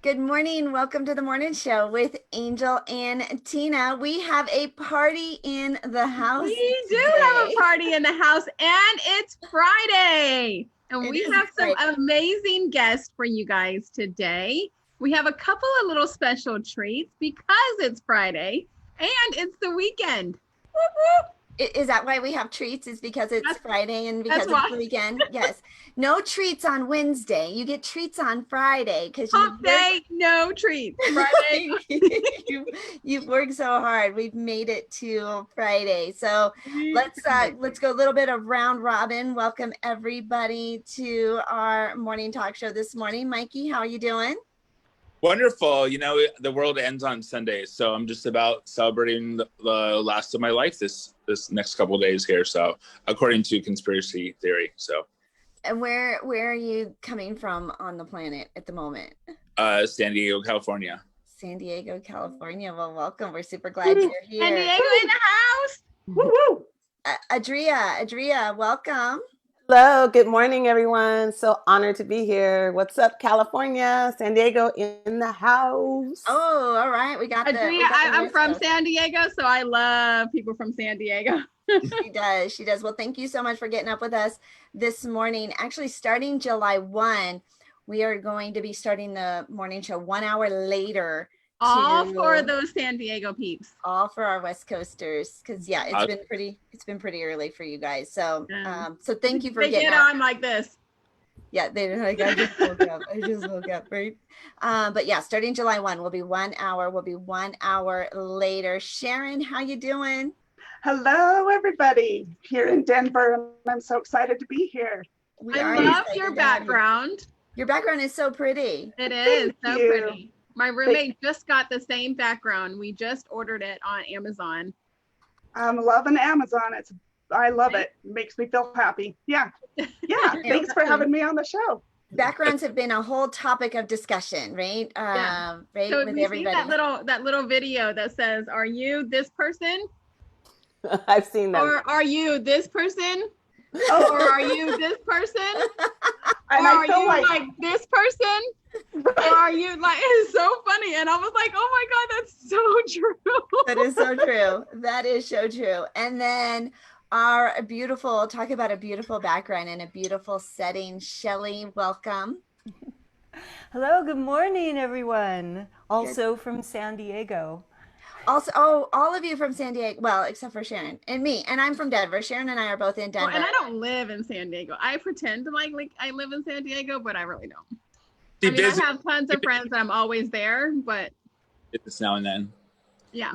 Good morning. Welcome to the morning show with Angel and Tina. We have a party in the house We do have today. a party in the house, and it's Friday. And It we is have some Friday. amazing guests for you guys today. We have a couple of little special treats because it's Friday and it's the weekend. Whoop, whoop. Is that why we have treats? Is because it's Friday and because That's it's why. the weekend? Yes. No treats on Wednesday. You get treats on Friday because Hump day, no treats. Friday. you you've worked so hard. We've made it to Friday. So let's go a little bit of round robin. Welcome everybody to our morning talk show this morning. Mikey, how are you doing? Wonderful. The world ends on Sunday, so I'm just about celebrating the last of my life this next couple of days here. So, according to conspiracy theory, And where are you coming from on the planet at the moment? San Diego, California. San Diego, California. Well, welcome. We're super glad you're here. San Diego in the house. Woo-woo. Adria, welcome. Hello, good morning, everyone. So honored to be here. What's up, California? San Diego in the house. Oh, all right. Adria, I'm from San Diego, so I love people from San Diego. She does. Well, thank you so much for getting up with us this morning. Actually, starting July 1, we are going to be starting the morning show 1 hour later. All for those San Diego peeps. All for our West Coasters, because it's been pretty early for you guys. So so thank you for getting get on like this. Yeah, they're like, I just woke up, right? But yeah, starting July 1 will be 1 hour. We'll be 1 hour later. Sharon, how you doing? Hello, everybody here in Denver. And I'm so excited to be here. I love your background. Your background is so pretty. It is so pretty. My roommate just got the same background. We just ordered it on Amazon. I'm loving Amazon. I love it. It makes me feel happy. Yeah. Thanks for having me on the show. Backgrounds have been a whole topic of discussion, right? Right. So with you everybody. See that little video that says, "Are you this person?" I've seen that. Or are you this person? Oh, or are you this person? And or are you like this person? Right. Or are you like, it's so funny. And I was like, oh my God, that's so true. That is so true. That is so true. And then talk about a beautiful background and a beautiful setting. Shelly, welcome. Hello, good morning, everyone. Also from San Diego. Also, all of you from San Diego, well, except for Sharon and me, and I'm from Denver. Sharon and I are both in Denver. And I don't live in San Diego. I pretend to like I live in San Diego, but I really don't. I have tons of friends and I'm always there, but it's now and then. Yeah.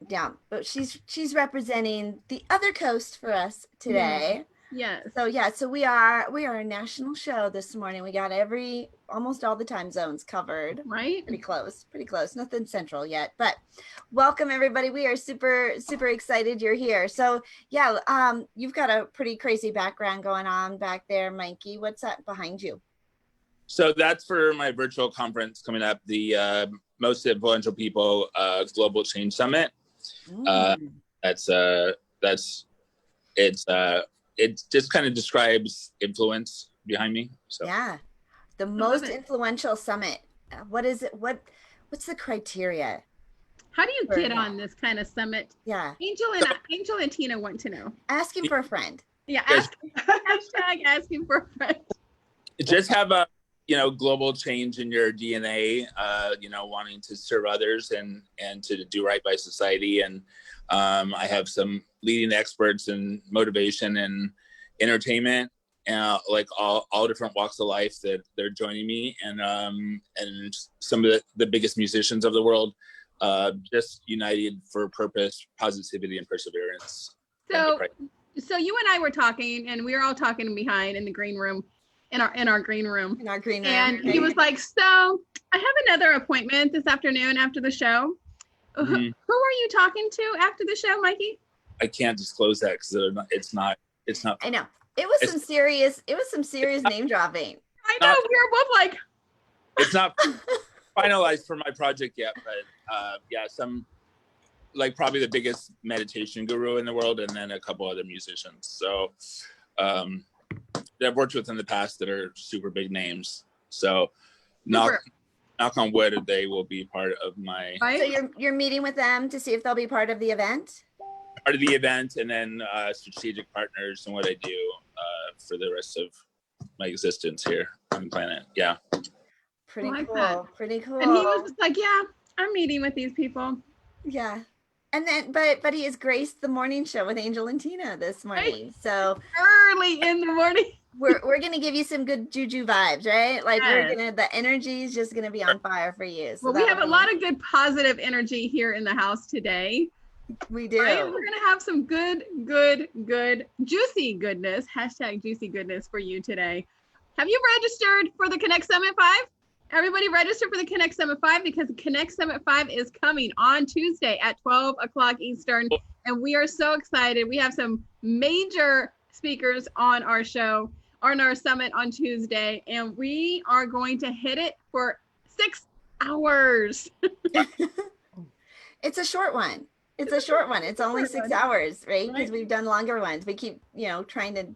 Yeah, but she's representing the other coast for us today. Yes. So we are a national show this morning. We got almost all the time zones covered. Right. Pretty close. Nothing central yet, but welcome everybody. We are super excited you're here. So yeah, you've got a pretty crazy background going on back there, Mikey. What's that behind you? So that's for my virtual conference coming up, the Most Influential People Global Change Summit. It just kind of describes influence behind me. So yeah, the most influential summit. What is it? What's the criteria? How do you get on this kind of summit? Yeah, Angel and Tina want to know. Asking for a friend. Yeah, hashtag asking for a friend. Just have a global change in your DNA. Wanting to serve others and to do right by society. And I have some leading experts in motivation and entertainment, like all different walks of life that they're joining me, and some of the biggest musicians of the world, just united for purpose, positivity, and perseverance. So you and I were talking, and we were all talking behind in the green room, in our green room. And he was like, "So I have another appointment this afternoon after the show. Mm-hmm. Who are you talking to after the show, Mikey?" I can't disclose that because it's not. I know it was some serious name dropping. I know we were both like, it's not finalized for my project yet, but some like probably the biggest meditation guru in the world, and then a couple other musicians. So that I've worked with in the past that are super big names. So knock on wood, they will be part of my So you're meeting with them to see if they'll be part of the event? Part of the event, and then strategic partners and what I do for the rest of my existence here on the planet. Yeah. Pretty like cool. That. Pretty cool. And he was just like, yeah, I'm meeting with these people. Yeah. And then, but he has graced the morning show with Angel and Tina this morning. Right. So early in the morning. We're gonna give you some good juju vibes, right? Like the energy is just gonna be on fire for you. So well, we have a lot of good positive energy here in the house today. We do. Right? We're gonna have some good, juicy goodness. # juicy goodness for you today. Have you registered for the Connect Summit 5? Everybody register for the Connect Summit 5 because the Connect Summit 5 is coming on Tuesday at 12 o'clock Eastern. And we are so excited. We have some major speakers on our show, on our summit on Tuesday, and we are going to hit it for 6 hours. It's a short one. It's only 6 hours, right? Because we've done longer ones. We keep, trying to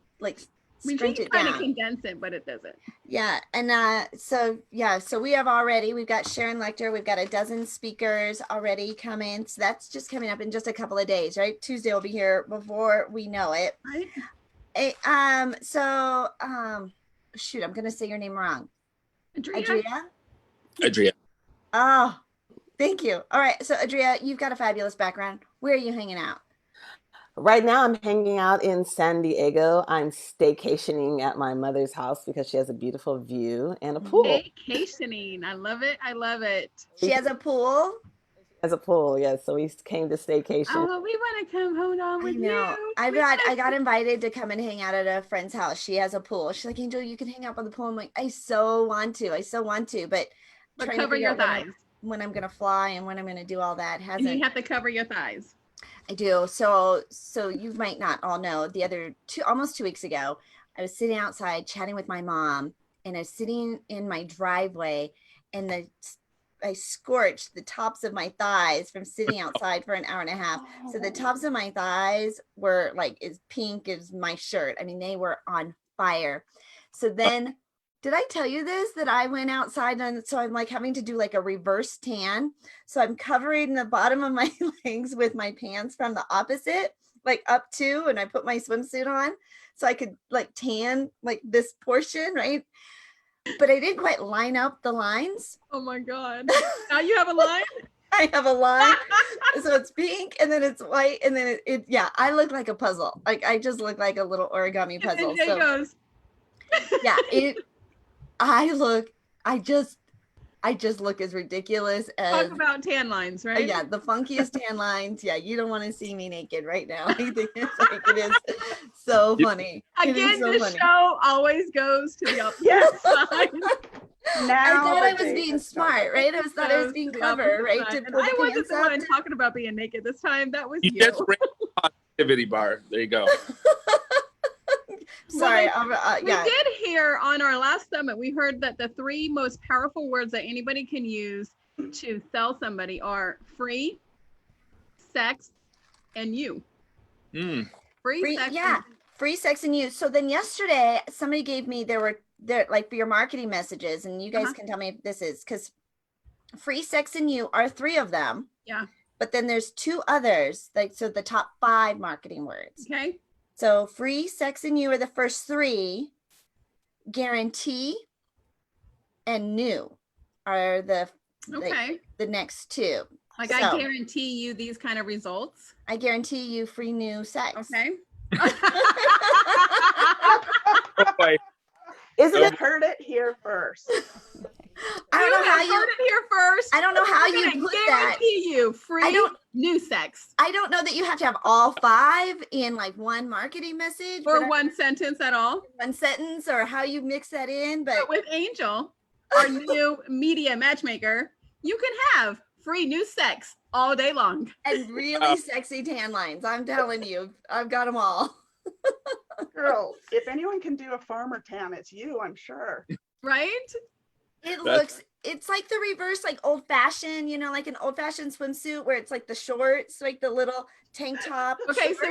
we keep trying to condense it, but it doesn't. Yeah. And so we've got Sharon Lecter. We've got a dozen speakers already coming. So that's just coming up in just a couple of days, right? Tuesday will be here before we know it. Right. Shoot, I'm going to say your name wrong. Adria. Oh, thank you. All right. So Adria, you've got a fabulous background. Where are you hanging out? Right now, I'm hanging out in San Diego. I'm staycationing at my mother's house because she has a beautiful view and a pool. Staycationing. I love it. I love it. She has a pool? Has a pool, yes. So we came to staycation. Oh, we want to come hold on with you. I got invited to come and hang out at a friend's house. She has a pool. She's like, Angel, you can hang out by the pool. I'm like, I so want to, but cover your thighs. When I'm gonna fly and when I'm gonna do all that and you have to cover your thighs. I do. So you might not all know, almost 2 weeks ago, I was sitting outside chatting with my mom, and I was sitting in my driveway, and I scorched the tops of my thighs from sitting outside for an hour and a half. So the tops of my thighs were like as pink as my shirt. I mean, they were on fire. So then, did I tell you this, that I went outside, and so I'm like having to do like a reverse tan. So I'm covering the bottom of my legs with my pants from the opposite, like up to, and I put my swimsuit on so I could like tan like this portion, right? But I didn't quite line up the lines. Oh my God. Now you have a line? I have a line. So it's pink and then it's white and then I look like a puzzle. Like I just look like a little origami puzzle. And there goes. Yeah, I just look as ridiculous as. Talk about tan lines, right? Yeah, the funkiest tan lines. Yeah, you don't want to see me naked right now. I think it is so funny. Again, the show always goes to the opposite side. I thought I was being smart, right? I thought I was being clever, right? I wasn't the one talking about being naked this time. That was you. You just ran the positivity bar. There you go. Sorry. We did hear on our last summit, we heard that the 3 most powerful words that anybody can use to sell somebody are free, sex, and you. Free sex. Yeah. Free sex and you. So then yesterday, somebody gave me, there like for your marketing messages, and you guys can tell me if this is, because free sex and you are 3 of them. Yeah. But then there's 2 others, like, so the top 5 marketing words. Okay. So free, sex, and you are the first 3. Guarantee and new are the next 2. Like, I guarantee you these kind of results. I guarantee you free new sex. Okay. Isn't it? Heard it here first. I don't know how you heard it here first. I don't know how you put that. Guarantee you free new sex. I don't know that you have to have all 5 in like one marketing message or one sentence at all. One sentence, or how you mix that in. But with Angel, our new media matchmaker, you can have free new sex all day long and really sexy tan lines. I'm telling you, I've got them all. Girl, if anyone can do a farmer tan, it's you, I'm sure. Right? It's like the reverse, like old fashioned, like an old fashioned swimsuit where it's like the shorts, like the little tank top. Okay, so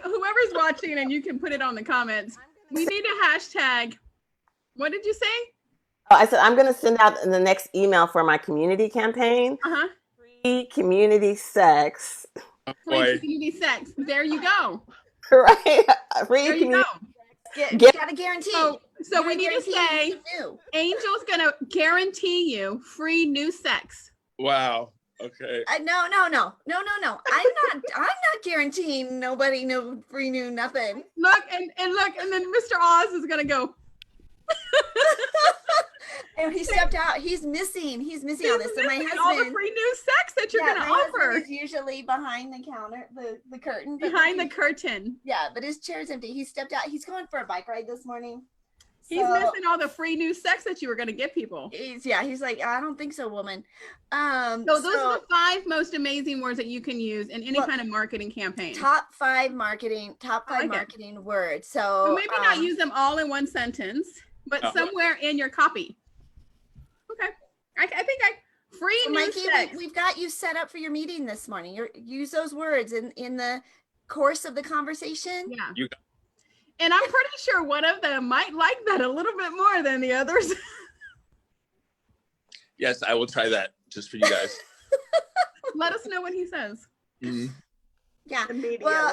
whoever's watching, and you can put it on the comments, we need a hashtag. What did you say? I said I'm going to send out in the next email for my community campaign. Free community sex. Free community sex. There you go. Right. Free there you go. Got a guarantee. So we need to say Angel's going to guarantee you free new sex. Wow. Okay. No. I'm not guaranteeing nobody no free new nothing. Look and then Mr. Oz is gonna go. And he stepped out. He's missing all this. So my husband, all the free new sex that you're gonna offer is usually behind the counter, the curtain. Behind the curtain. Yeah, but his chair's empty. He stepped out. He's going for a bike ride this morning. He's missing all the free new sex that you were going to give people. He's like, I don't think so, woman. So those are the 5 most amazing words that you can use in any kind of marketing campaign. Top 5 marketing words. So maybe not use them all in one sentence, but somewhere in your copy. Okay. I think free new Mikey, sex. We've got you set up for your meeting this morning. Use those words in the course of the conversation. Yeah. And I'm pretty sure one of them might like that a little bit more than the others. Yes, I will try that just for you guys. Let us know what he says. Mm-hmm. Yeah. Well,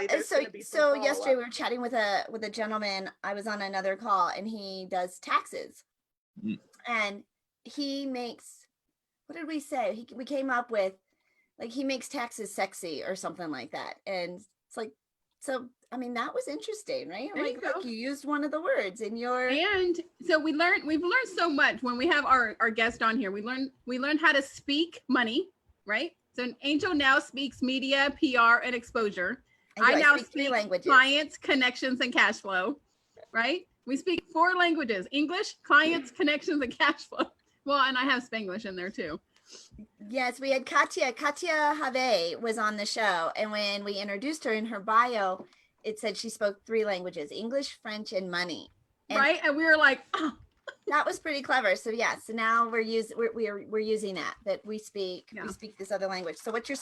so yesterday we were chatting with a gentleman. I was on another call, and he does taxes, and he makes. What did we say? We came up with, like, he makes taxes sexy or something like that, and it's like, so. I mean, that was interesting, right? Like, you used one of the words in your. And so we've learned so much when we have our guest on here. We learned how to speak money, right? So Angel now speaks media, PR, and exposure. I now speak clients, connections, and cash flow, right? We speak 4 languages: English, clients, connections, and cash flow. Well, and I have Spanglish in there too. Yes, we had Katya Have was on the show, and when we introduced her in her bio, it said she spoke 3 languages: English, French, and money. Right, and we were like, oh. That was pretty clever. So yeah, so now we're using that we speak this other language. So what's your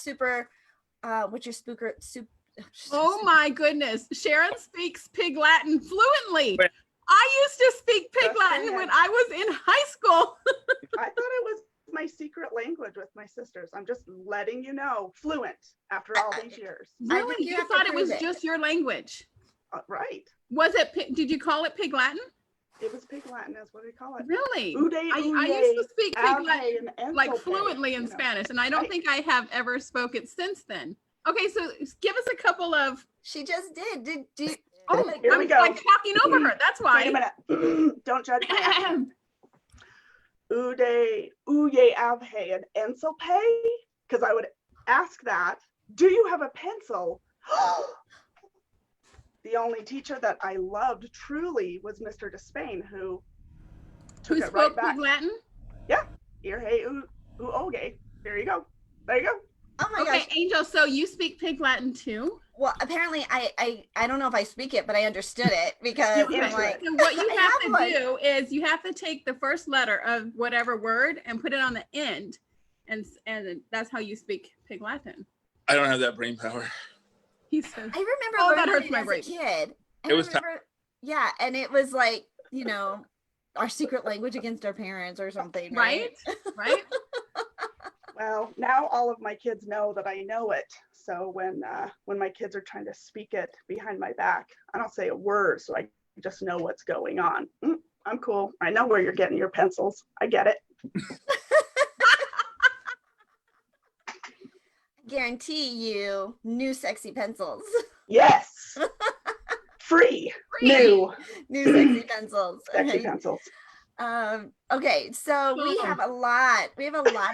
Oh my goodness, Sharon speaks Pig Latin fluently. I used to speak Pig Latin when I was in high school. I thought it was my secret language with my sisters. I'm just letting you know, fluent after all these years. Really? You thought it was just your language? Right. Was it? Did you call it Pig Latin? It was Pig Latin. That's what we call it. Really? I used to speak Pig Latin like fluently in Spanish, and I don't think I have ever spoke it since then. Okay, so give us a couple of. She just did. Did you? Oh, here we go. Like talking over her. That's why. Wait a minute. Don't judge me. Uye avhe and enselpe? Because I would ask that. Do you have a pencil? The only teacher that I loved truly was Mr. Despain, who took it right back. Pig Latin? Yeah. Irhe uoge. There you go. There you go. Oh my gosh. Angel, so you speak Pig Latin too? Well, apparently I don't know if I speak it, but I understood it because I'm like, so what you have to do is you have to take the first letter of whatever word and put it on the end, and that's how you speak Pig Latin. I don't have that brain power. He says, I remember that hurts it my as brain. a kid. Yeah, and it was like, our secret language against our parents or something. Right? Right? Well, now all of my kids know that I know it. So when my kids are trying to speak it behind my back, I don't say a word, so I just know what's going on. I'm cool. I know where you're getting your pencils. I get it. Guarantee you new sexy pencils. Yes. Free. New sexy pencils. Sexy pencils. Okay, so we have a lot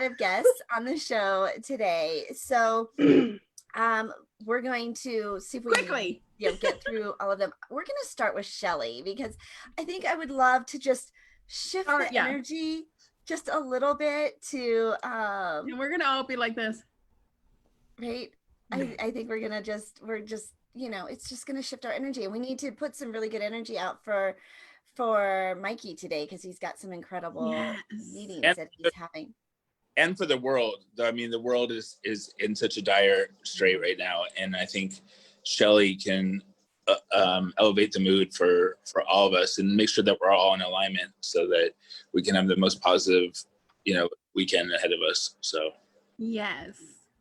of guests on the show today. So we're going to see if we quickly get through all of them. We're going to start with Shelly because I think I would love to just shift the energy just a little bit to and we're going to all be like this. Right? I think we're just it's just going to shift our energy, and we need to put some really good energy out for Mikey today because he's got some incredible meetings that he's having. And for the world. I mean, the world is in such a dire strait right now, and I think Shelly can elevate the mood for all of us and make sure that we're all in alignment so that we can have the most positive, weekend ahead of us. So. Yes.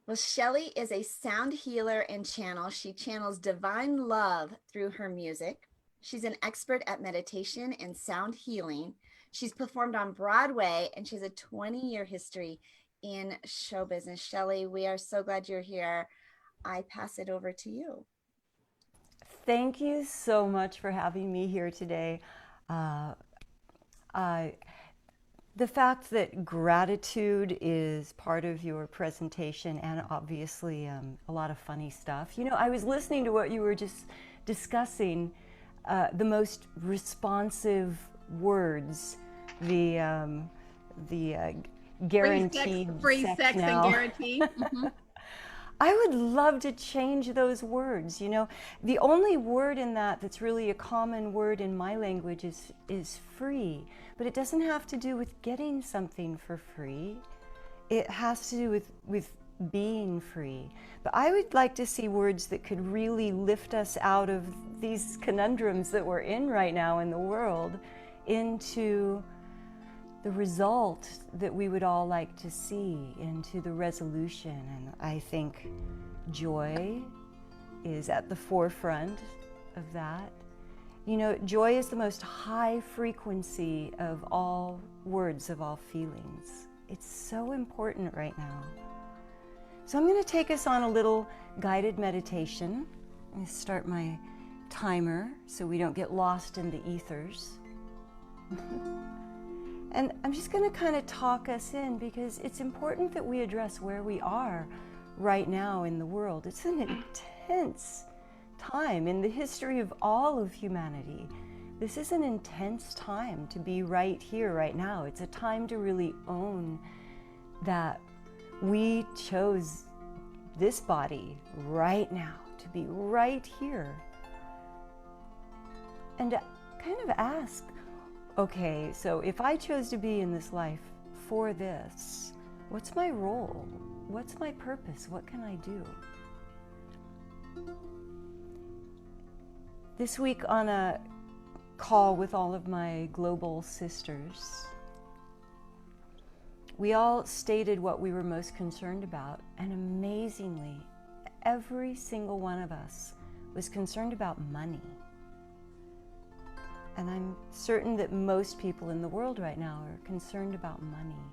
Well, Shelly is a sound healer and channel. She channels divine love through her music. She's an expert at meditation and sound healing. She's performed on Broadway, and she has a 20-year history in show business. Shelly, we are so glad you're here. I pass it over to you. Thank you so much for having me here today. The fact that gratitude is part of your presentation, and obviously a lot of funny stuff. I was listening to what you were just discussing, the most responsive words, the guaranteed free sex now. and guarantee. Mm-hmm. I would love to change those words. The only word in that's really a common word in my language is free, but it doesn't have to do with getting something for free. It has to do with being free. But I would like to see words that could really lift us out of these conundrums that we're in right now in the world into the result that we would all like to see, into the resolution. And I think joy is at the forefront of that. Joy is the most high frequency of all words, of all feelings. It's so important right now. So I'm going to take us on a little guided meditation. I'm going to start my timer so we don't get lost in the ethers. And I'm just going to kind of talk us in, because it's important that we address where we are right now in the world. It's an intense time in the history of all of humanity. This is an intense time to be right here, right now. It's a time to really own that we chose this body right now, to be right here. And to kind of ask, okay, so if I chose to be in this life for this, what's my role? What's my purpose? What can I do? This week on a call with all of my global sisters, we all stated what we were most concerned about, and amazingly, every single one of us was concerned about money. And I'm certain that most people in the world right now are concerned about money.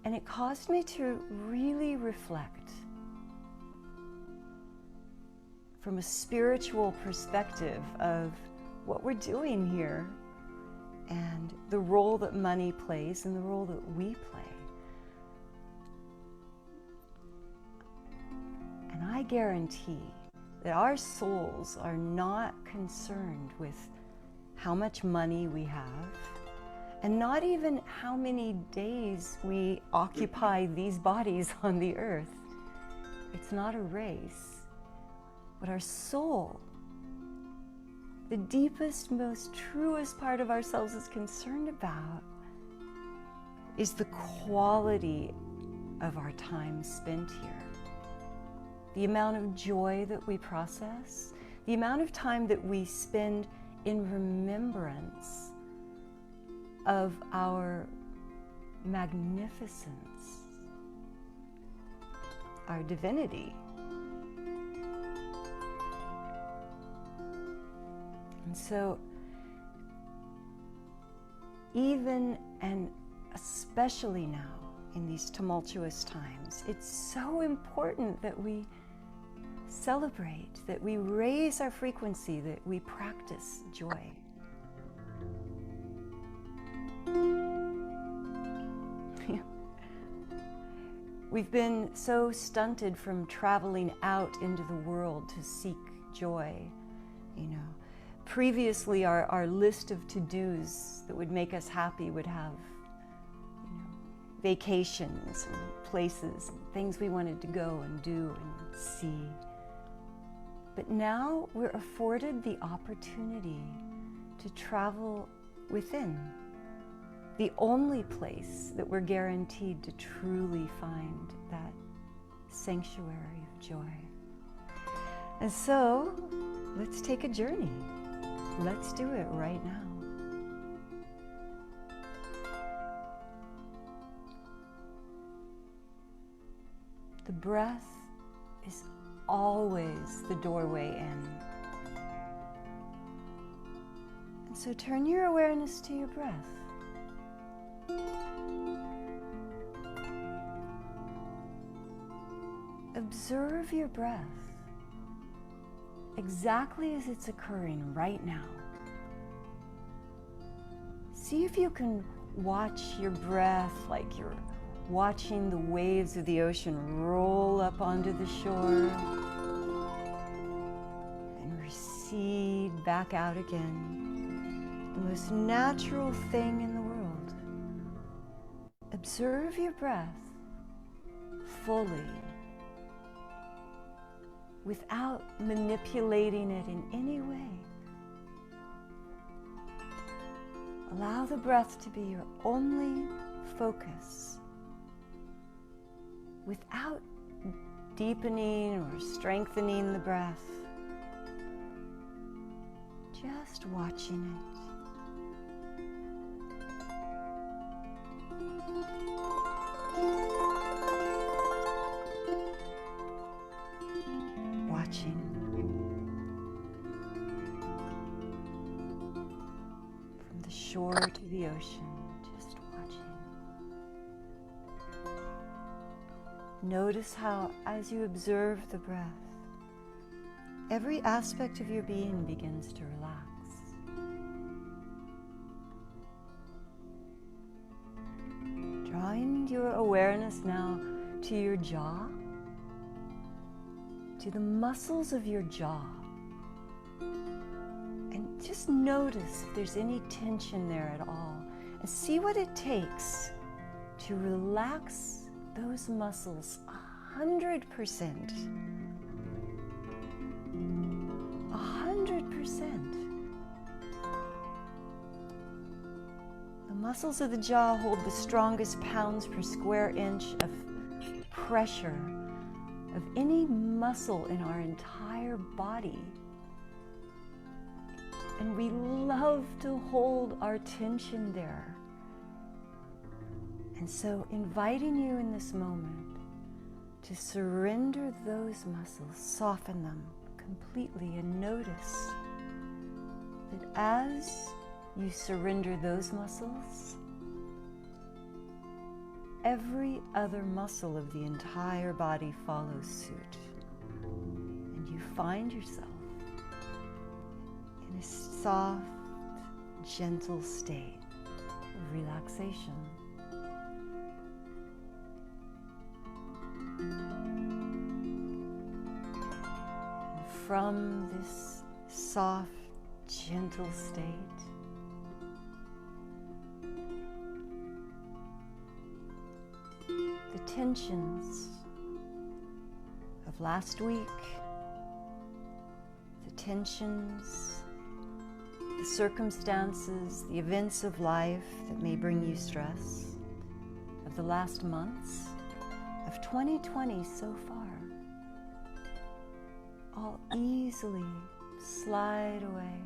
And it caused me to really reflect from a spiritual perspective of what we're doing here and the role that money plays and the role that we play. And I guarantee that our souls are not concerned with how much money we have, and not even how many days we occupy these bodies on the earth. It's not a race. But our soul, the deepest, most truest part of ourselves is concerned about is the quality of our time spent here. The amount of joy that we process, the amount of time that we spend in remembrance of our magnificence, our divinity. And so, even and especially now in these tumultuous times, it's so important that we celebrate, that we raise our frequency, that we practice joy. We've been so stunted from traveling out into the world to seek joy. Previously our list of to-dos that would make us happy would have vacations and places and things we wanted to go and do and see. But now we're afforded the opportunity to travel within, the only place that we're guaranteed to truly find that sanctuary of joy. And so, let's take a journey. Let's do it right now. The breath is always the doorway in. And so turn your awareness to your breath. Observe your breath exactly as it's occurring right now. See if you can watch your breath like you're watching the waves of the ocean roll up onto the shore and recede back out again. The most natural thing in the world. Observe your breath fully, without manipulating it in any way. Allow the breath to be your only focus, without deepening or strengthening the breath. Just watching it. Watching. From the shore to the ocean, just watching. Notice how, as you observe the breath, every aspect of your being begins to relax. Drawing your awareness now to your jaw, to the muscles of your jaw. And just notice if there's any tension there at all. And see what it takes to relax those muscles 100%. 100%. The muscles of the jaw hold the strongest pounds per square inch of pressure of any muscle in our entire body. And we love to hold our tension there. And so inviting you in this moment to surrender those muscles, soften them completely, and notice that as you surrender those muscles, every other muscle of the entire body follows suit. And you find yourself in a soft, gentle state of relaxation. And from this soft, gentle state, the tensions of last week, the tensions, the circumstances, the events of life that may bring you stress, of the last months, of 2020 so far, all easily slide away,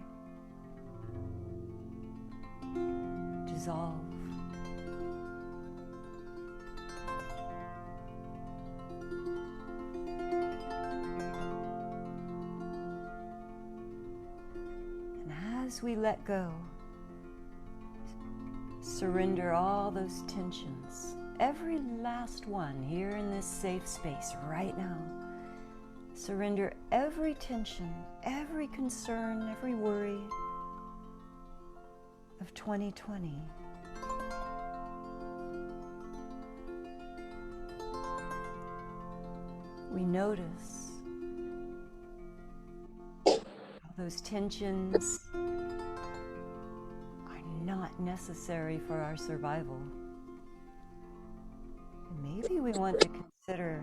dissolve. As we let go, surrender all those tensions, every last one here in this safe space right now. Surrender every tension, every concern, every worry of 2020. We notice how those tensions are not necessary for our survival. Maybe we want to consider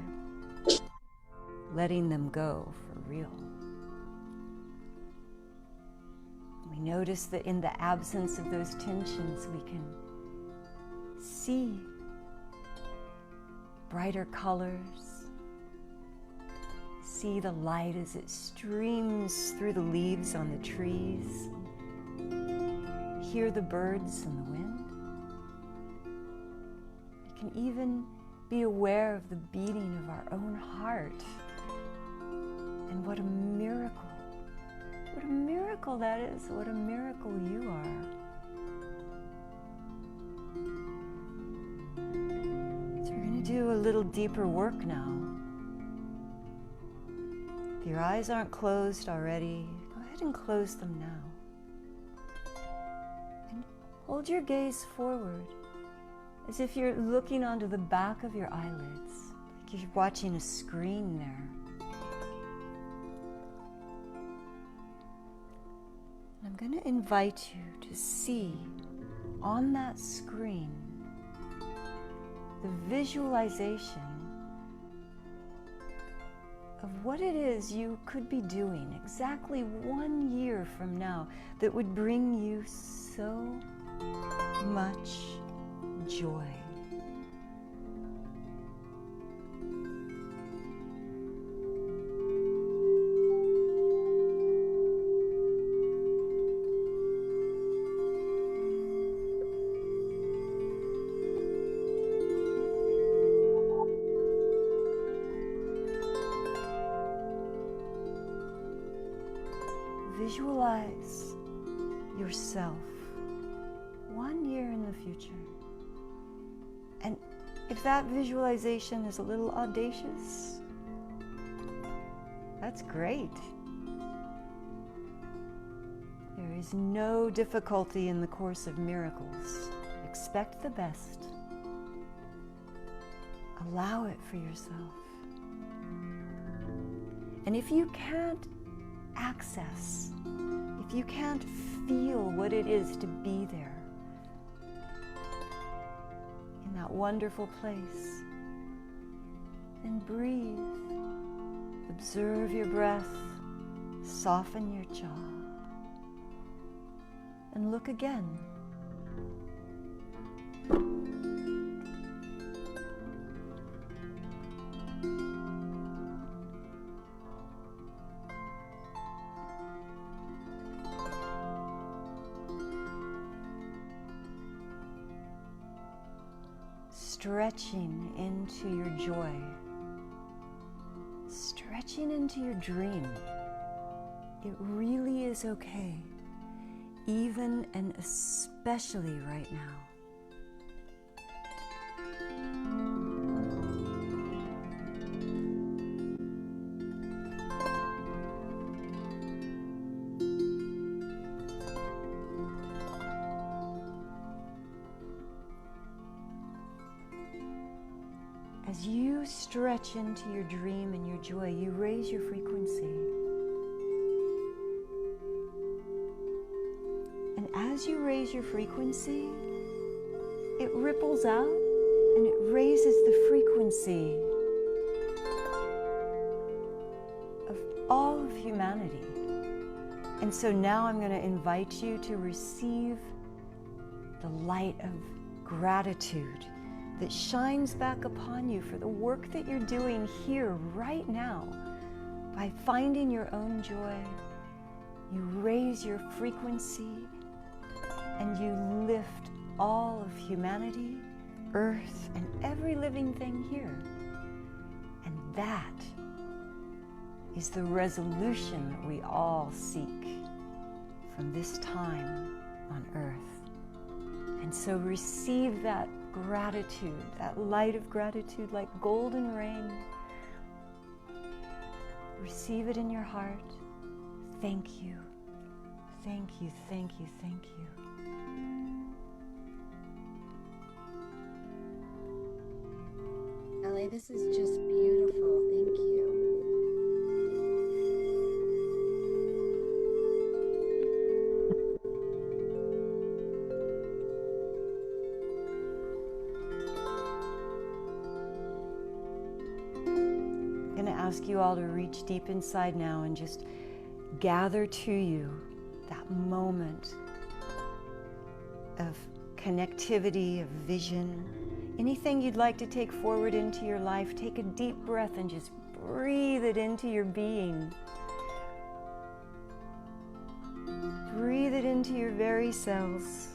letting them go for real. We notice that in the absence of those tensions, we can see brighter colors, see the light as it streams through the leaves on the trees. Hear the birds and the wind. You can even be aware of the beating of our own heart. And what a miracle that is, what a miracle you are. So we're going to do a little deeper work now. If your eyes aren't closed already, go ahead and close them now. And hold your gaze forward as if you're looking onto the back of your eyelids, like you're watching a screen there. I'm going to invite you to see on that screen the visualization of what it is you could be doing exactly 1 year from now that would bring you so much joy. Visualize yourself 1 year in the future. And if that visualization is a little audacious, that's great. There is no difficulty in the course of miracles. Expect the best. Allow it for yourself. And if you can't access, if you can't feel what it is to be there in that wonderful place, then breathe. Observe your breath, soften your jaw, and look again. Stretching into your joy, stretching into your dream. It really is okay, even and especially right now. As you stretch into your dream and your joy, you raise your frequency. And as you raise your frequency, it ripples out and it raises the frequency of all of humanity. And so now I'm going to invite you to receive the light of gratitude that shines back upon you for the work that you're doing here right now. By finding your own joy, you raise your frequency and you lift all of humanity, earth, and every living thing here. And that is the resolution that we all seek from this time on earth. And so receive that gratitude, that light of gratitude like golden rain. Receive it in your heart. Thank you. Thank you, thank you, thank you. Shelly, this is just beautiful. Thank you. I'm going to ask you all to reach deep inside now and just gather to you that moment of connectivity, of vision. Anything you'd like to take forward into your life, take a deep breath and just breathe it into your being. Breathe it into your very cells.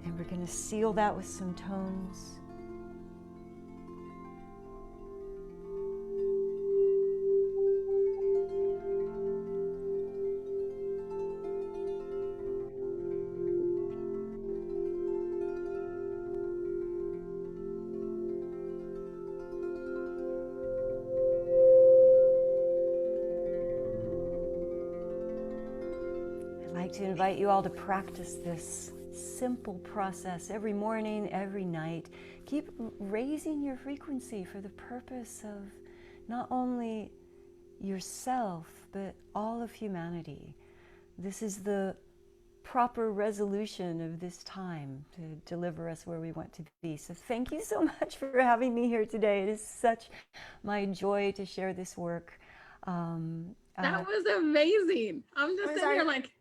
And we're going to seal that with some tones. To invite you all to practice this simple process every morning, every night. Keep raising your frequency for the purpose of not only yourself, but all of humanity. This is the proper resolution of this time to deliver us where we want to be. So thank you so much for having me here today. It is such my joy to share this work. That was amazing. I'm just sitting here like,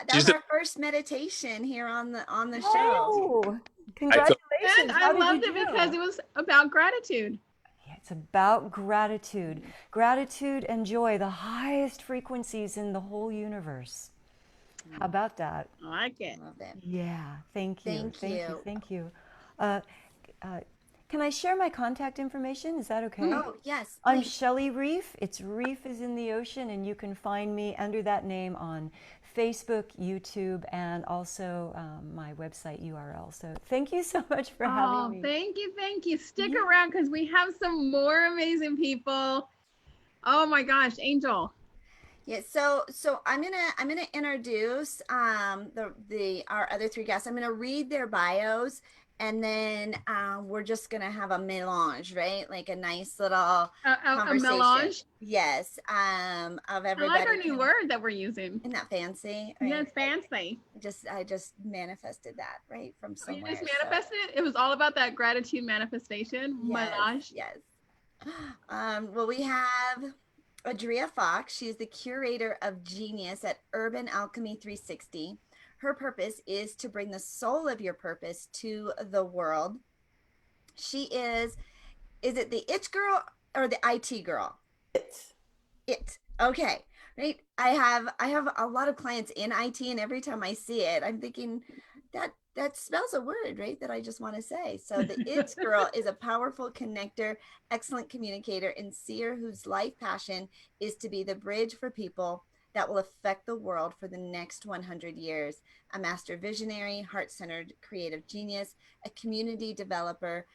that's our first meditation here on the show. Congratulations. And I loved it because it was about gratitude. Yeah, it's about gratitude. Gratitude and joy, the highest frequencies in the whole universe. How about that? I like it. Love it. Yeah, thank you. Thank you. Can I share my contact information? Is that okay? Oh, yes. Please. I'm Shelly Reef. It's Reef is in the ocean, and you can find me under that name on Facebook, YouTube, and also my website URL. So thank you so much for having me. Thank you. Stick around because we have some more amazing people. Oh my gosh, Angel. Yeah, so I'm gonna introduce our other three guests. I'm gonna read their bios, and then we're just gonna have a melange, right? Like a nice little conversation. A melange? Yes, of everybody. I like our new word that we're using. Isn't that fancy? Right? Yeah, it's fancy. I just manifested that right from somewhere. You just manifested it? It was all about that gratitude manifestation. Melange. Yes. Well, we have Adria Fox. She's the curator of genius at Urban Alchemy 360. Her purpose is to bring the soul of your purpose to the world. She is it the it girl or the IT girl? It. Okay. Right. I have a lot of clients in IT, and every time I see it, I'm thinking that spells a word, right? That I just want to say. So the it girl is a powerful connector, excellent communicator, and seer whose life passion is to be the bridge for people that will affect the world for the next 100 years. A master visionary, heart-centered creative genius, a community developer.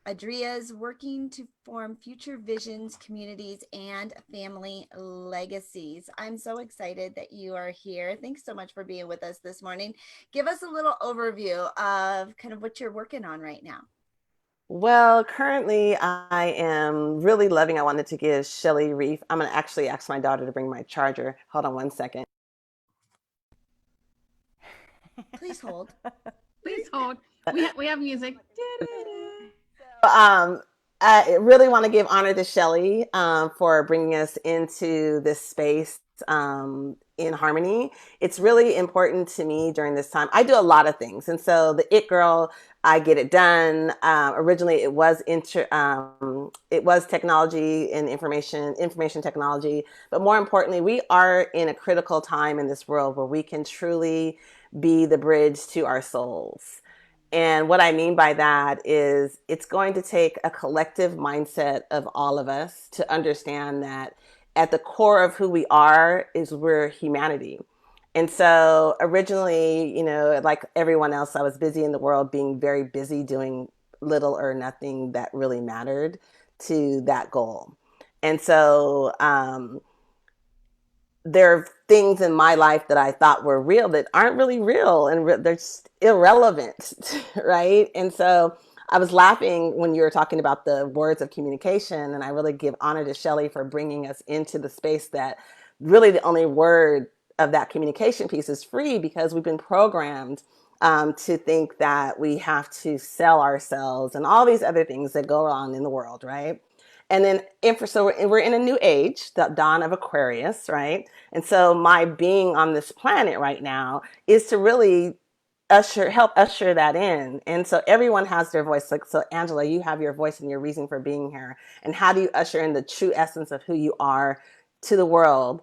Adria's working to form future visions, communities, and family legacies. I'm so excited that you are here. Thanks so much for being with us this morning. Give us a little overview of kind of what you're working on right now. Well, currently I am really loving, I wanted to give Shelly Reef. I'm going to actually ask my daughter to bring my charger. Hold on one second. Please hold. Please hold. We have music. I really want to give honor to Shelly for bringing us into this space in harmony. It's really important to me during this time. I do a lot of things. And so the it girl, I get it done. Originally it was technology and information technology. But more importantly, we are in a critical time in this world where we can truly be the bridge to our souls. And what I mean by that is it's going to take a collective mindset of all of us to understand that at the core of who we are is we're humanity. And so originally, like everyone else, I was busy in the world, being very busy doing little or nothing that really mattered to that goal. And so there are things in my life that I thought were real that aren't really real, and they're just irrelevant, right? And so I was laughing when you were talking about the words of communication, and I really give honor to Shelly for bringing us into the space that really the only word of that communication piece is free, because we've been programmed to think that we have to sell ourselves and all these other things that go on in the world, right? And then so we're in a new age, the dawn of Aquarius, right? And so my being on this planet right now is to really help usher that in. And so everyone has their voice. Like, so Angela, you have your voice and your reason for being here. And how do you usher in the true essence of who you are to the world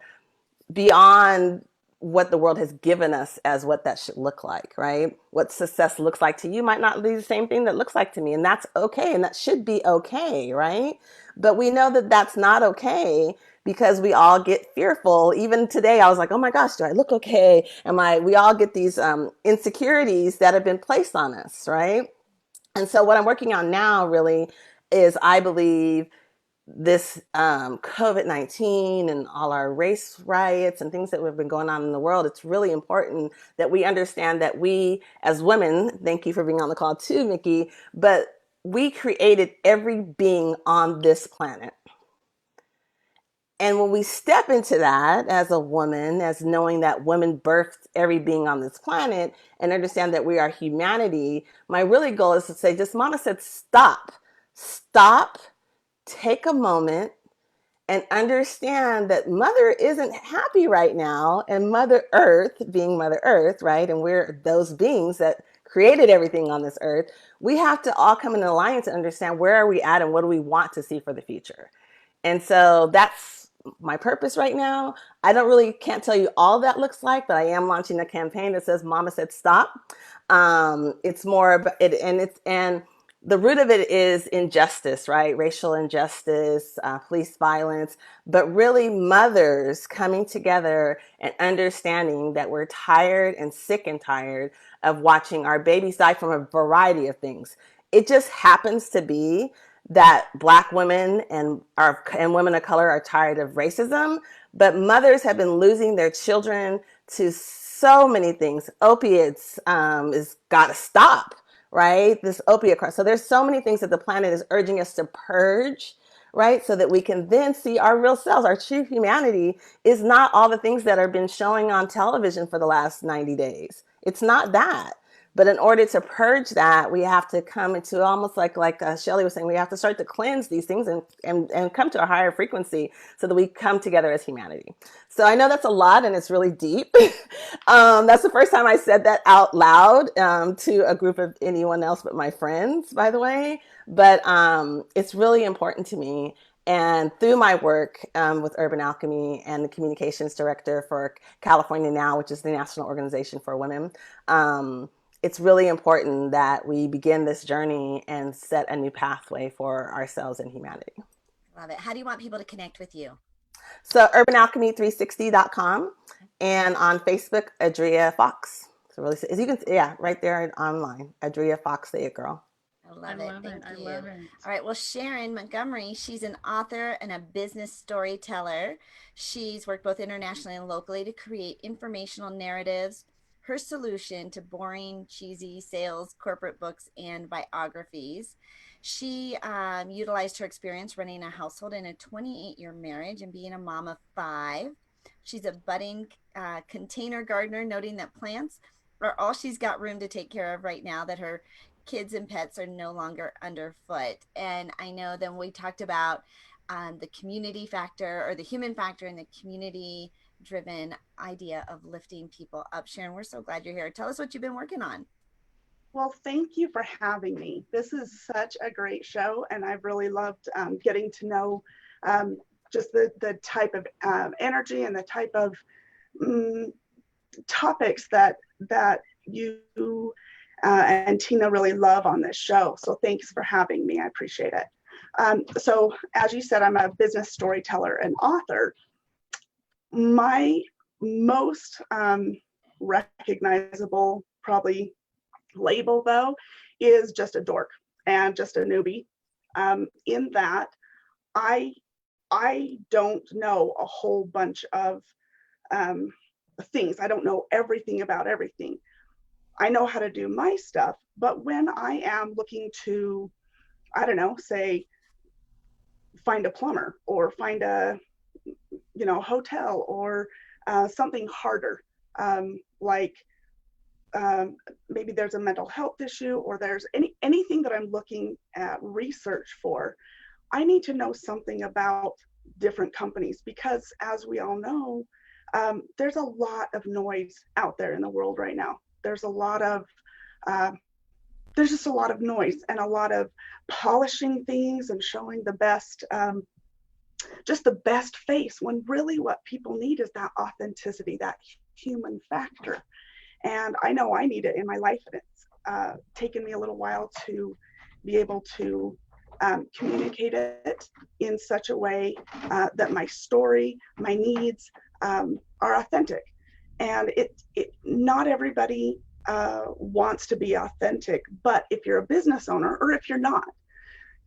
beyond what the world has given us as what that should look like, right? What success looks like to you might not be the same thing that looks like to me. And that's okay. And that should be okay, right? But we know that that's not okay because we all get fearful. Even today, I was like, oh my gosh, do I look okay? We all get these insecurities that have been placed on us, right? And so what I'm working on now really is, I believe, this COVID-19 and all our race riots and things that have been going on in the world, it's really important that we understand that we as women, thank you for being on the call too, Mickey, but we created every being on this planet. And when we step into that as a woman, as knowing that women birthed every being on this planet and understand that we are humanity, my really goal is to say, just Mama said, stop, take a moment and understand that Mother isn't happy right now, and Mother Earth, being Mother Earth, right? And we're those beings that created everything on this earth. We have to all come in alliance and understand where are we at and what do we want to see for the future. And so that's my purpose right now. I can't tell you all that looks like, but I am launching a campaign that says Mama Said Stop. It's more about it, and the root of it is injustice, right? Racial injustice, police violence, but really mothers coming together and understanding that we're tired and sick and tired of watching our babies die from a variety of things. It just happens to be that Black women and women of color are tired of racism, but mothers have been losing their children to so many things. Opiates is got to stop, right? This opiate crisis. So there's so many things that the planet is urging us to purge, right? So that we can then see our real selves. Our true humanity is not all the things that have been showing on television for the last 90 days. It's not that. But in order to purge that, we have to come into almost like Shelly was saying, we have to start to cleanse these things and come to a higher frequency so that we come together as humanity. So I know that's a lot and it's really deep. That's the first time I said that out loud to a group of anyone else but my friends, by the way. But it's really important to me. And through my work with Urban Alchemy and the communications director for California Now, which is the National Organization for Women, it's really important that we begin this journey and set a new pathway for ourselves and humanity. Love it. How do you want people to connect with you? So urbanalchemy360.com and on Facebook, Adria Fox. So really, as you can see, right there online, Adria Fox, say it, girl. I love it. Thank you. All right. Well, Sharon Montgomery, she's an author and a business storyteller. She's worked both internationally and locally to create informational narratives. Her solution to boring, cheesy sales, corporate books, and biographies. She utilized her experience running a household in a 28-year marriage and being a mom of 5. She's a budding container gardener, noting that plants are all she's got room to take care of right now, that her kids and pets are no longer underfoot. And I know then we talked about the community factor, or the human factor, and the community driven idea of lifting people up. Sharon, we're so glad you're here. Tell us what you've been working on. Well, thank you for having me. This is such a great show, and I've really loved getting to know just the type of energy and the type of topics that you and Tina really love on this show. So thanks for having me. I appreciate it. So as you said, I'm a business storyteller and author. My most recognizable probably label though is just a dork and just a newbie, in that I don't know a whole bunch of things. I don't know everything about everything. I know how to do my stuff, but when I am looking to, I don't know, say find a plumber or find a hotel or something harder, like maybe there's a mental health issue, or there's anything that I'm looking at research for, I need to know something about different companies, because as we all know, there's a lot of noise out there in the world right now. There's a lot of there's just a lot of noise and a lot of polishing things and showing the best, just the best face, when really what people need is that authenticity, that human factor. And I know I need it in my life, and it's taken me a little while to be able to communicate it in such a way that my story, my needs are authentic. And not everybody wants to be authentic, but if you're a business owner, or if you're not,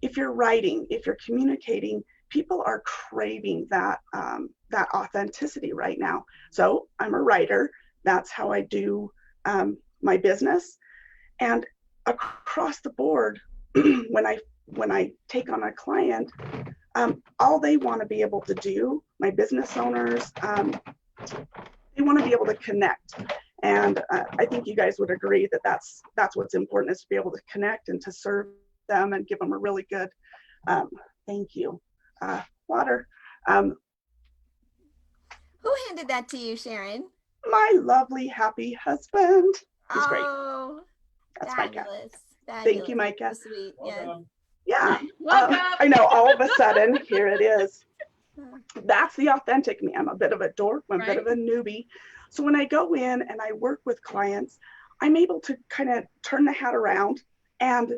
if you're writing, if you're communicating, people are craving that that authenticity right now. So I'm a writer. That's how I do my business. And across the board, when I take on a client, all they want to be able to do, my business owners, they want to be able to connect. And I think you guys would agree that that's what's important, is to be able to connect and to serve them and give them a really good, thank you, water. Who handed that to you, Sharon? My lovely, happy husband. He's great. Oh, that's fabulous. Micah. Fabulous. Thank you, Micah. So sweet. Yes. Yeah. Welcome. I know, all of a sudden, here it is. That's the authentic me. I'm a bit of a dork, I'm a bit of a newbie. So when I go in and I work with clients, I'm able to kind of turn the hat around and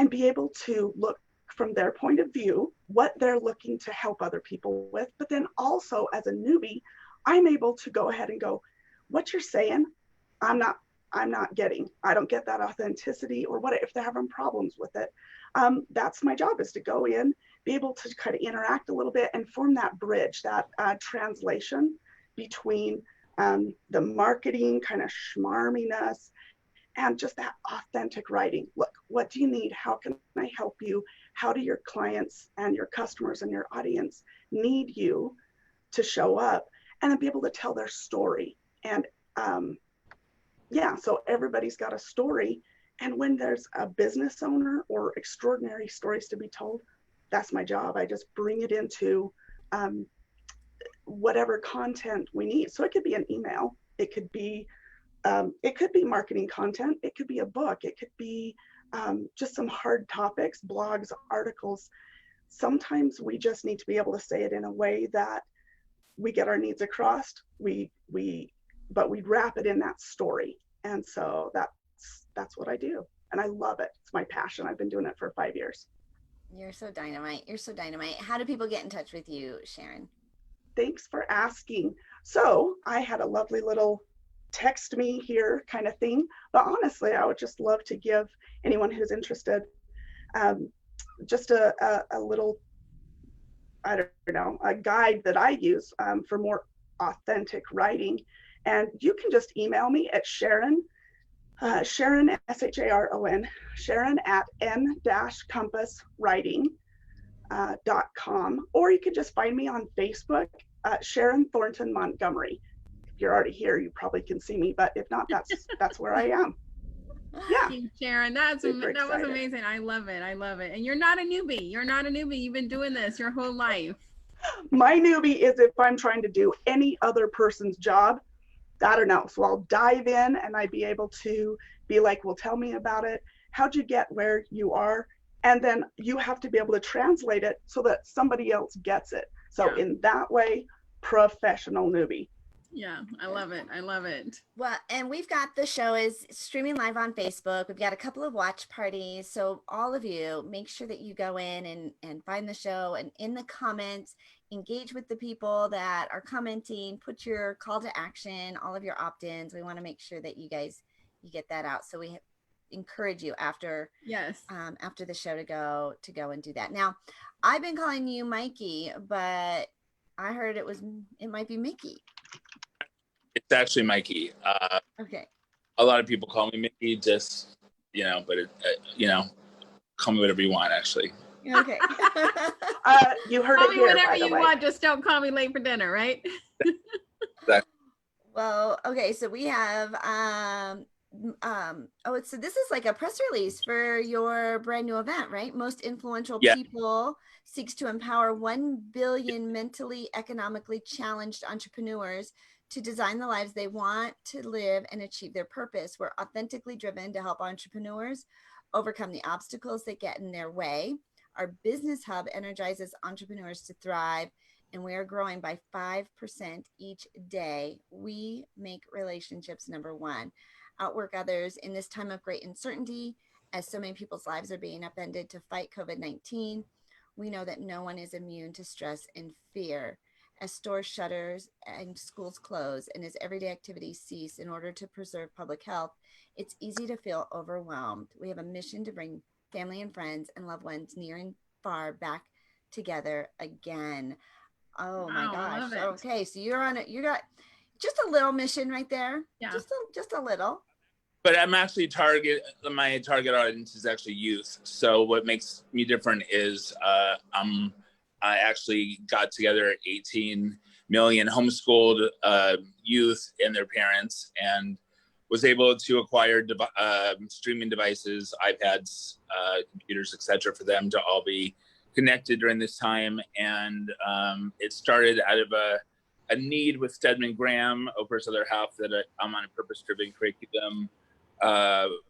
be able to look from their point of view, what they're looking to help other people with. But then also, as a newbie, I'm able to go ahead and go, what you're saying, I'm not getting. I don't get that authenticity, or what if they're having problems with it. That's my job, is to go in, be able to kind of interact a little bit and form that bridge, that translation between the marketing kind of schmarminess and just that authentic writing. Look, what do you need? How can I help you? How do your clients and your customers and your audience need you to show up? And then be able to tell their story. And yeah, so everybody's got a story. And when there's a business owner or extraordinary stories to be told, that's my job. I just bring it into whatever content we need. So it could be an email, it could be marketing content, it could be a book, it could be just some hard topics, blogs, articles. Sometimes we just need to be able to say it in a way that we get our needs across, but we wrap it in that story. And so that's what I do. And I love it. It's my passion. I've been doing it for 5 years. You're so dynamite. You're so dynamite. How do people get in touch with you, Sharon? Thanks for asking. So I had a lovely little text me here kind of thing, but honestly, I would just love to give anyone who's interested just a little, I don't know, a guide that I use for more authentic writing. And you can just email me at Sharon, Sharon, S-H-A-R-O-N, Sharon at n-compasswriting.com, or you can just find me on Facebook, Sharon Thornton Montgomery. If you're already here, you probably can see me, but if not, that's where I am. Yeah. Thank you, Sharon. That was amazing. I love it. I love it. And you're not a newbie. You're not a newbie. You've been doing this your whole life. My newbie is if I'm trying to do any other person's job. I don't know. So I'll dive in and I'd be able to be like, well, tell me about it. How'd you get where you are? And then you have to be able to translate it so that somebody else gets it. So in that way, professional newbie. Yeah, I love it. I love it. Well, and we've got the show is streaming live on Facebook. We've got a couple of watch parties. So all of you, make sure that you go in and find the show, and in the comments, engage with the people that are commenting, put your call to action, all of your opt-ins. We want to make sure that you get that out. So we encourage you after the show to go and do that. Now, I've been calling you Mikey, but I heard it might be Mickey. It's actually Mikey. Okay. A lot of people call me Mickey, just, but call me whatever you want, actually. Okay. You heard call it me here, whatever you want, just don't call me late for dinner, right? Exactly. Well, okay, so we have so this is like a press release for your brand new event, right? Most influential people seeks to empower 1 billion mentally, economically challenged entrepreneurs to design the lives they want to live and achieve their purpose. We're authentically driven to help entrepreneurs overcome the obstacles that get in their way. Our business hub energizes entrepreneurs to thrive, and we are growing by 5% each day. We make relationships number one. Outwork others in this time of great uncertainty, as so many people's lives are being upended to fight COVID-19. We know that no one is immune to stress and fear. As stores shutters and schools close, and as everyday activities cease in order to preserve public health, it's easy to feel overwhelmed. We have a mission to bring family and friends and loved ones near and far back together again. Oh my gosh. Okay, so you're on it. You got just a little mission right there. Yeah. Just a little. But I'm actually my target audience is actually youth. So what makes me different is I actually got together 18 million homeschooled youth and their parents, and was able to acquire streaming devices, iPads, computers, etc., for them to all be connected during this time. And it started out of a need with Stedman Graham, Oprah's other half, that I'm on a purpose-driven curriculum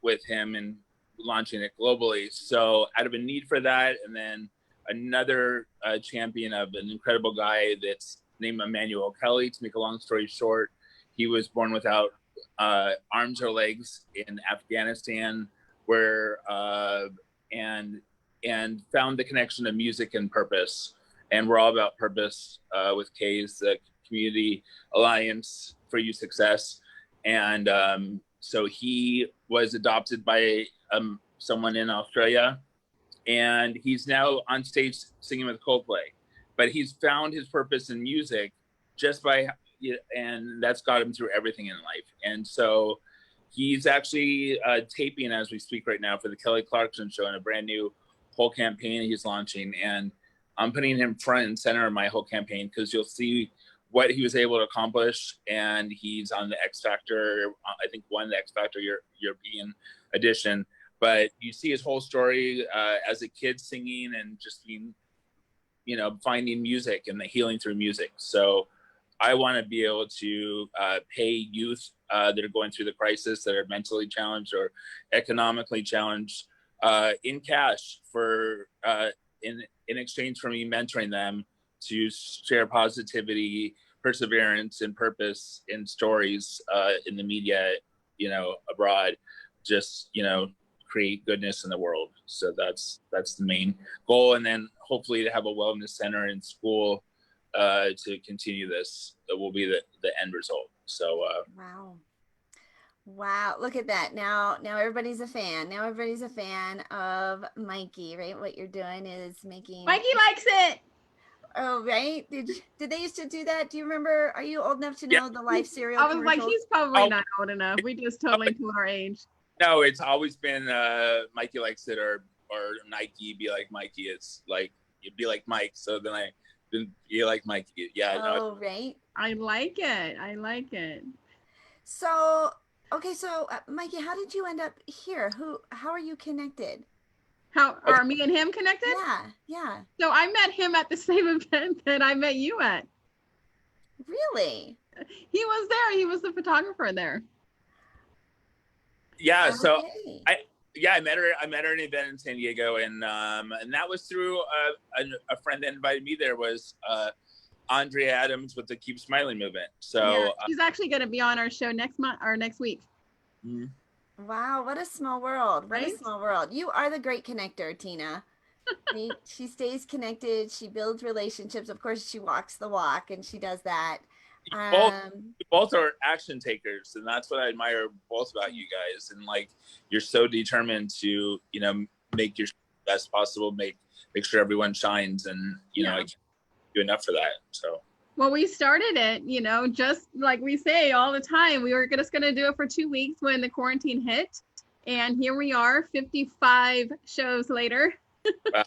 with him and launching it globally. So out of a need for that, and then another champion of an incredible guy that's named Emmanuel Kelly. To make a long story short, he was born without arms or legs in Afghanistan, where and found the connection of music and purpose. And we're all about purpose with K's, the Community Alliance for Youth Success. And so he was adopted by someone in Australia, and he's now on stage singing with Coldplay. But he's found his purpose in music just by, and that's got him through everything in life. And so he's actually taping as we speak right now for the Kelly Clarkson Show, in a brand new whole campaign he's launching. And I'm putting him front and center of my whole campaign, because you'll see what he was able to accomplish. And he's on the X Factor, I think won the X Factor European edition. But you see his whole story as a kid singing and just being, finding music and the healing through music. So I want to be able to pay youth that are going through the crisis, that are mentally challenged or economically challenged, in cash for in exchange for me mentoring them to share positivity, perseverance, and purpose in stories in the media, abroad, just, create goodness in the world. So that's the main goal. And then hopefully to have a wellness center in school to continue this. That will be the end result. So Wow. Look at that. Now everybody's a fan. Now everybody's a fan of Mikey, right? What you're doing is making Mikey likes it. Oh, right. Did they used to do that? Do you remember? Are you old enough to know the Life cereal? I was like, he's probably not old enough. We just totally told our age. No, it's always been Mikey likes it, or Nike, be like Mikey. It's like, you'd be like Mike. So then be like Mikey. Yeah. Oh, right. I like it. So, okay. So Mikey, how did you end up here? How are you connected? How are me and him connected? Yeah. So I met him at the same event that I met you at. Really? He was there. He was the photographer there. Yeah. Okay. So I met her at an event in San Diego, and that was through a friend that invited me. There was Adria Adams with the Keep Smiling movement. So she's actually going to be on our show next month or next week. Mm-hmm. Wow, what a small world. What Right? a small world. You are the great connector, Tina. She stays connected. She builds relationships. Of course, she walks the walk, and she does that. Both are action takers, and that's what I admire both about you guys. And like, you're so determined to, make your best possible, make sure everyone shines, and I can't do enough for that. So. Well, we started it, just like we say all the time. We were just going to do it for 2 weeks when the quarantine hit. And here we are, 55 shows later. Wow.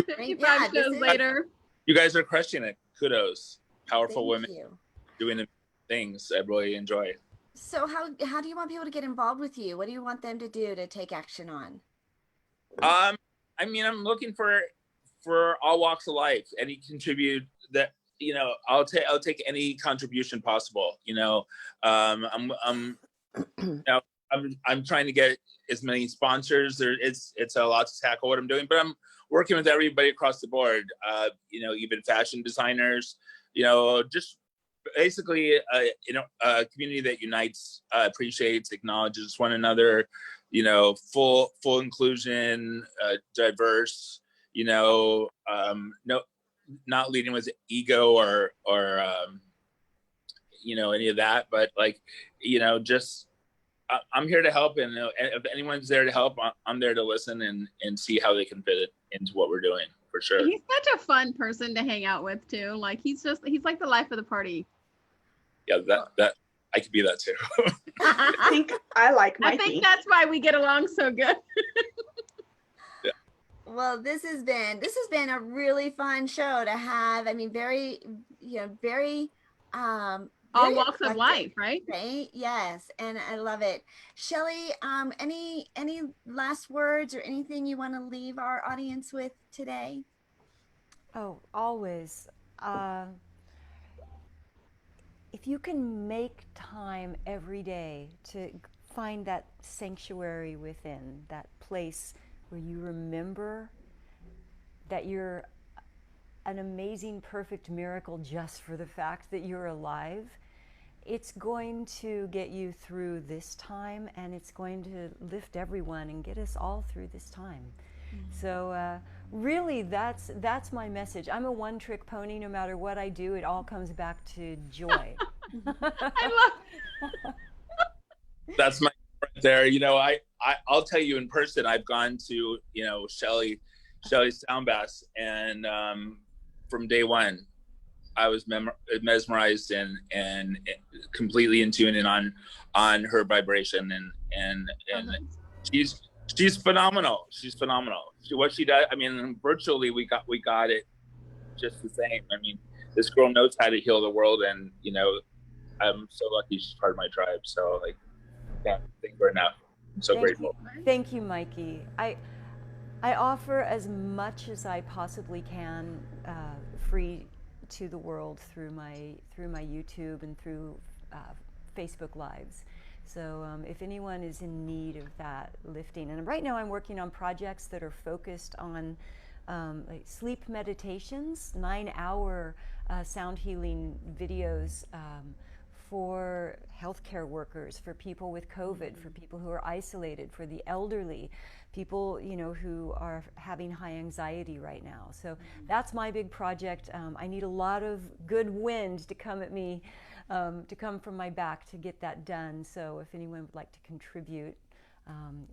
55 shows later. You guys are crushing it. Kudos. Powerful Thank women you. doing things I really enjoy. So how do you want people to get involved with you? What do you want them to do to take action on? I'm looking for all walks of life. Any contribute that I'll take any contribution possible. I'm trying to get as many sponsors. It's a lot to tackle what I'm doing, but I'm working with everybody across the board. Even fashion designers. Just basically a community that unites, appreciates, acknowledges one another. Full inclusion, diverse. No, not leading with ego or any of that, but just I'm here to help, and if anyone's there to help, I'm there to listen and see how they can fit it into what we're doing, for sure. He's such a fun person to hang out with too. Like he's like the life of the party. Yeah, that I could be that too. I think I like Mikey. I think that's why we get along so good. Yeah. Well, this has been a really fun show to have. I mean, very all walks of life, right? Right. Yes, and I love it. Shelly, any last words or anything you want to leave our audience with today? Oh, always. If you can make time every day to find that sanctuary within, that place where you remember that you're an amazing, perfect miracle just for the fact that you're alive, it's going to get you through this time, and it's going to lift everyone and get us all through this time. So really, that's my message. I'm a one-trick pony. No matter what I do, it all comes back to joy. I love That's my right there. I'll tell you in person, I've gone to Shelly's sound baths, and from day one, I was mesmerized and completely in tune and on her vibration, and she's phenomenal. She's phenomenal. What she does, I mean, virtually we got it just the same. I mean, this girl knows how to heal the world, and I'm so lucky she's part of my tribe. So can't thank her enough. I'm so grateful. Thank you, Mikey. I offer as much as I possibly can, free to the world through my YouTube and through Facebook Lives. So if anyone is in need of that lifting, and right now I'm working on projects that are focused on sleep meditations, 9-hour sound healing videos for healthcare workers, for people with COVID, for people who are isolated, for the elderly, people who are having high anxiety right now. So that's my big project. I need a lot of good wind to come at me, to come from my back to get that done. So if anyone would like to contribute,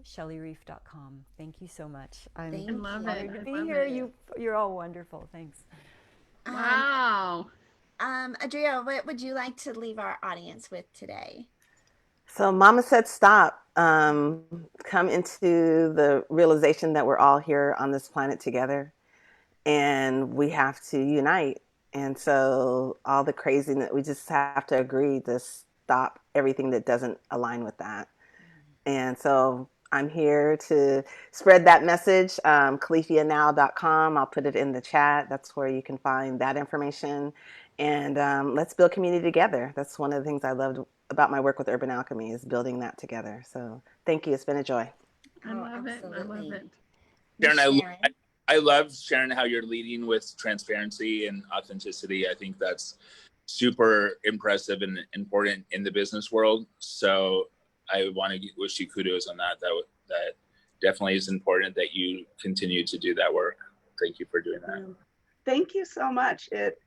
ShellyReef.com. Thank you so much. I'm honored to be here. You're all wonderful. Thanks. Wow. Adria, what would you like to leave our audience with today? So Mama said stop. Come into the realization that we're all here on this planet together, and we have to unite. And so all the craziness, we just have to agree to stop everything that doesn't align with that. And so I'm here to spread that message. CalifiaNow.com. I'll put it in the chat. That's where you can find that information. And let's build community together. That's one of the things I loved about my work with Urban Alchemy, is building that together. So thank you. It's been a joy. I love it. I love it. Sharon, I love, Sharon, how you're leading with transparency and authenticity. I think that's super impressive and important in the business world. So I want to wish you kudos on that. That definitely is important that you continue to do that work. Thank you for doing that. Thank you so much. It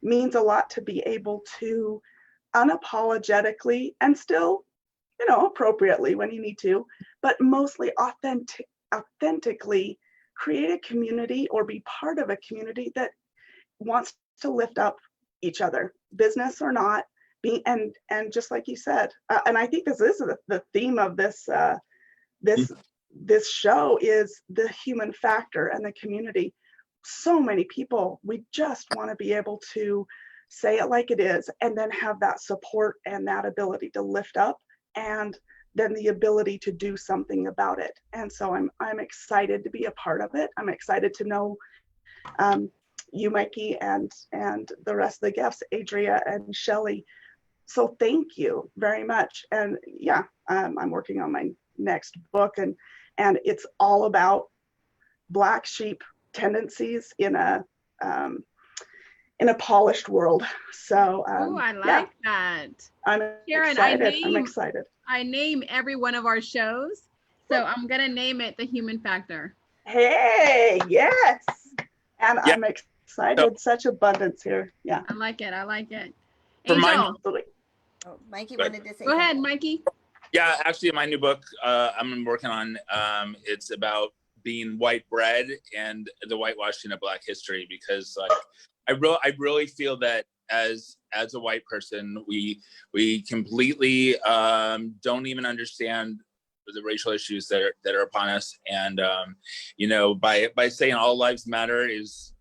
means a lot to be able to unapologetically and still, appropriately when you need to, but mostly authentically create a community or be part of a community that wants to lift up each other, business or not. And just like you said, and I think this is the theme of this show, is the human factor and the community. So many people, we just want to be able to say it like it is, and then have that support and that ability to lift up, and then the ability to do something about it. And so I'm excited to be a part of it. I'm excited to know you, Mikey, and the rest of the guests, Adria and Shelly. So thank you very much. And yeah, I'm working on my next book, and it's all about Black sheep tendencies in a polished world. So I like that. I'm Sharon, excited. I'm excited. I name every one of our shows, so I'm gonna name it The Human Factor. Hey, yes, and I'm excited. Such abundance here. Yeah, I like it. For Angel. Mikey wanted to say. Go ahead, Mikey. Yeah, actually, my new book I'm working on, it's about being white bread and the whitewashing of Black history, because like I really feel that as a white person, we completely don't even understand the racial issues that are upon us, and you know, by saying all lives matter is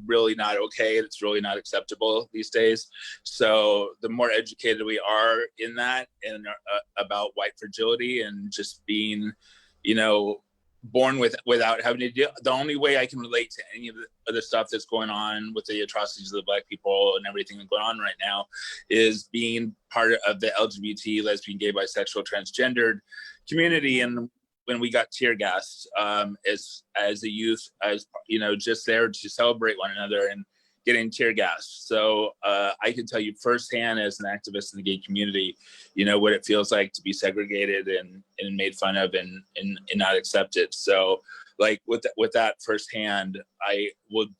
really not okay. It's really not acceptable these days. So the more educated we are in that, and about white fragility and just being, you know, born without having to deal. The only way I can relate to any of the stuff that's going on with the atrocities of the Black people and everything that's going on right now is being part of the LGBT, lesbian, gay, bisexual, transgendered community. And when we got tear gassed as a youth, as you know, just there to celebrate one another and getting tear gassed. So I can tell you firsthand as an activist in the gay community, you know, what it feels like to be segregated and made fun of and not accepted. So like with that firsthand, I would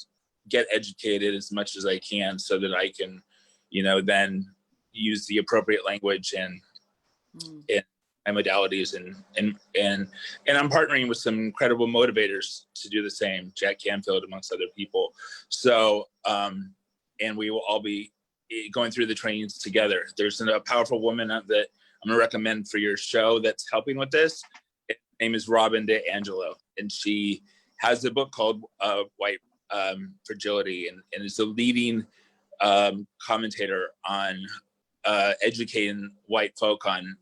get educated as much as I can so that I can, you know, then use the appropriate language and modalities and I'm partnering with some incredible motivators to do the same, Jack Canfield amongst other people. So and we will all be going through the trainings together. There's a powerful woman that I'm gonna recommend for your show that's helping with this. Her name is Robin DeAngelo, and she has a book called White Fragility, and is a leading commentator on educating white folk on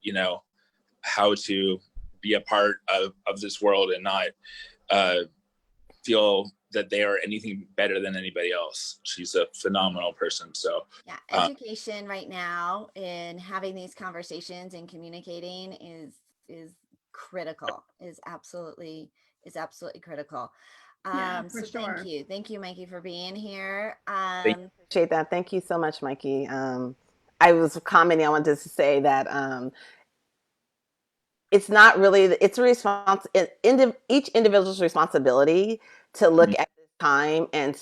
you know, how to be a part of this world and not feel that they are anything better than anybody else. She's a phenomenal person. So yeah, education right now in having these conversations and communicating is critical, is absolutely critical. For so sure. Thank you, Mikey, for being here. Appreciate that. Thank you so much, Mikey. I was commenting, I wanted to say that it's not really, it's each individual's responsibility to look at this time and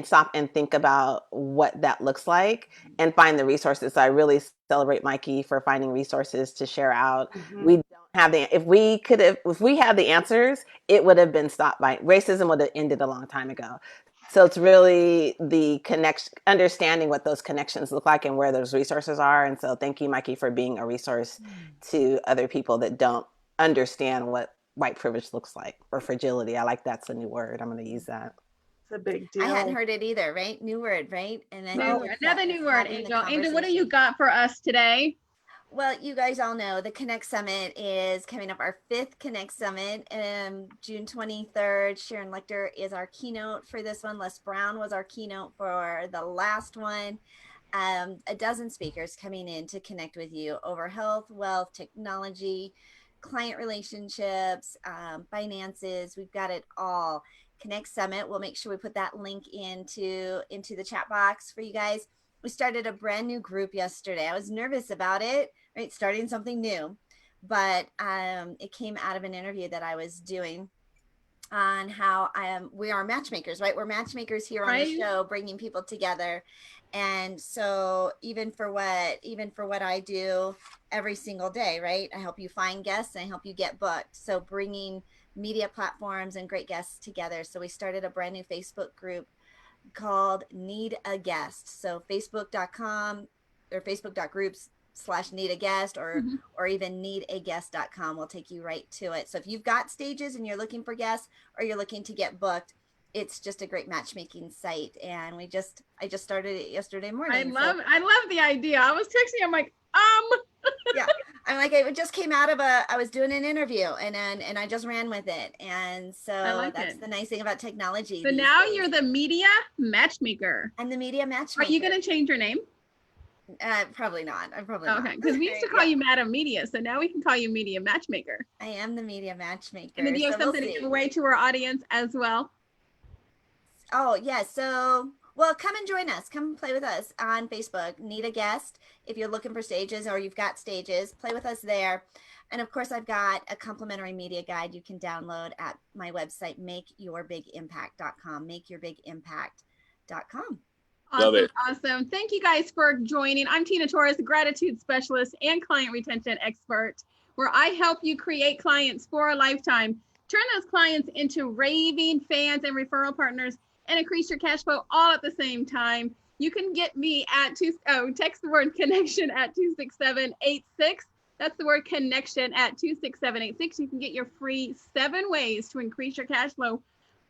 stop and think about what that looks like and find the resources. So I really celebrate Mikey for finding resources to share out. We don't have if we had the answers, it would have been stopped by racism, would have ended a long time ago. So it's really the connection, understanding what those connections look like and where those resources are. And so thank you, Mikey, for being a resource to other people that don't understand what white privilege looks like, or fragility. I like that's a new word. I'm going to use that. It's a big deal. I hadn't heard it either, right? New word, right? And then another new word, Angel. Angel, what do you got for us today? Well, you guys all know the Connect Summit is coming up, our 5th Connect Summit, June 23rd. Sharon Lecter is our keynote for this one. Les Brown was our keynote for the last one. A dozen speakers coming in to connect with you over health, wealth, technology, client relationships, finances. We've got it all. Connect Summit. We'll make sure we put that link into the chat box for you guys. We started a brand new group yesterday. I was nervous about it, right? Starting something new, but it came out of an interview that I was doing on how we are matchmakers, right? We're matchmakers here on the show, bringing people together. And so even for what I do every single day, right? I help you find guests and I help you get booked. So bringing media platforms and great guests together. So we started a brand new Facebook group called Need a Guest. So facebook.com or facebook.groups/need a guest or even needaguest.com will take you right to it. So if you've got stages and you're looking for guests or you're looking to get booked, it's just a great matchmaking site. And I just started it yesterday morning. I love the idea. I was texting, I'm like, yeah, I'm like, it just came out of I was doing an interview and I just ran with it. And so that's the nice thing about technology. So now you're the media matchmaker. I'm the media matchmaker. Are you going to change your name? Probably not. I'm probably okay, because we used to call you Madam Media, so now we can call you Media Matchmaker. I am the Media Matchmaker. And then you have something to give away to our audience as well? Oh, yeah. So, well, come and join us. Come play with us on Facebook. Need a guest. If you're looking for stages or you've got stages, play with us there. And of course, I've got a complimentary media guide you can download at my website, makeyourbigimpact.com, makeyourbigimpact.com. Awesome, awesome. Thank you guys for joining. I'm Tina Torres, gratitude specialist and client retention expert, where I help you create clients for a lifetime, turn those clients into raving fans and referral partners, and increase your cash flow all at the same time. You can get me at text the word connection at 26786. That's the word connection at 26786. You can get your free 7 ways to increase your cash flow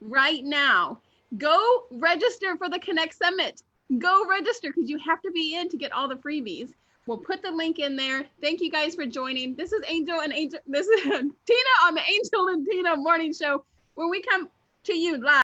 right now. Go register for the Connect Summit. Go register because you have to be in to get all the freebies. We'll put the link in there. Thank you guys for joining. This is This is Tina on the Angel and Tina Morning Show, where we come to you live.